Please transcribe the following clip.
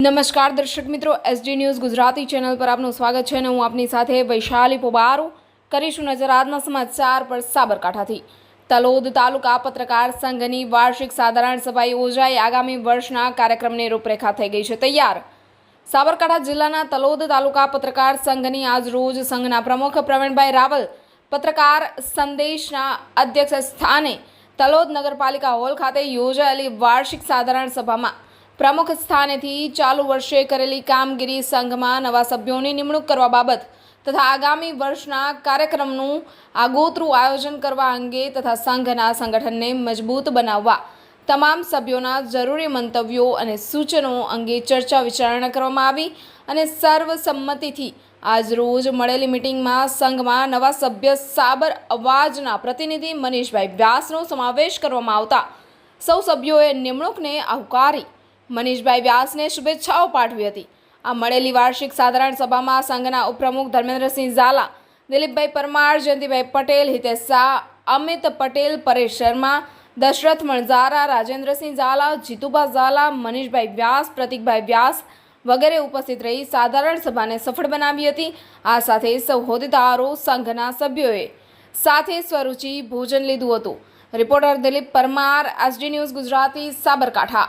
નમસ્કાર દર્શક મિત્રો, એસડી ન્યૂઝ ગુજરાતી ચેનલ પર આપનું સ્વાગત છે અને હું આપની સાથે વૈશાલી પોબારો કરીશું નજર આજના સમાચાર પર। સાબરકાંઠાથી તલોદ તાલુકા પત્રકાર સંઘની વાર્ષિક સાધારણ સભા યોજાઈ। આગામી વર્ષના કાર્યક્રમની રૂપરેખા થઈ ગઈ છે તૈયાર। સાબરકાંઠા જિલ્લાના તલોદ તાલુકા પત્રકાર સંઘની આજ રોજ સંઘના પ્રમુખ પ્રવીણભાઈ રાવલ પત્રકાર સંદેશના અધ્યક્ષ સ્થાને તલોદ નગરપાલિકા હોલ ખાતે યોજાયેલી વાર્ષિક સાધારણ સભામાં પ્રમુખ સ્થાનેથી ચાલુ વર્ષે કરેલી કામગીરી, સંઘમાં નવા સભ્યોની નિમણૂક કરવા બાબત તથા આગામી વર્ષના કાર્યક્રમનું આગોતરું આયોજન કરવા અંગે તથા સંઘના સંગઠનને મજબૂત બનાવવા તમામ સભ્યોના જરૂરી મંતવ્યો અને સૂચનો અંગે ચર્ચા વિચારણા કરવામાં આવી અને સર્વસંમતિથી આજ રોજ મળેલી મિટિંગમાં સંઘમાં નવા સભ્ય સાબર અવાજના પ્રતિનિધિ મનીષભાઈ વ્યાસનો સમાવેશ કરવામાં આવતા સૌ સભ્યોએ નિમણૂકને આવકારી મનીષભાઈ વ્યાસને શુભેચ્છાઓ પાઠવી હતી। આ મળેલી વાર્ષિક સાધારણ સભામાં સંઘના ઉપપ્રમુખ ધર્મેન્દ્રસિંહ ઝાલા, દિલીપભાઈ પરમાર, જયંતિભાઈ પટેલ, હિતેશ શાહ, અમિત પટેલ, પરેશ શર્મા, દશરથ મણઝારા, રાજેન્દ્રસિંહ ઝાલા, જીતુભા ઝાલા, મનીષભાઈ વ્યાસ, પ્રતિકભાઈ વ્યાસ વગેરે ઉપસ્થિત રહી સાધારણ સભાને સફળ બનાવી હતી। આ સાથે સૌ હોદ્દેદારો, સંઘના સભ્યોએ સાથે સ્વરૂચિ ભોજન લીધું હતું। Reporter Dilip Parmar, SD news Gujarati, Sabarkantha.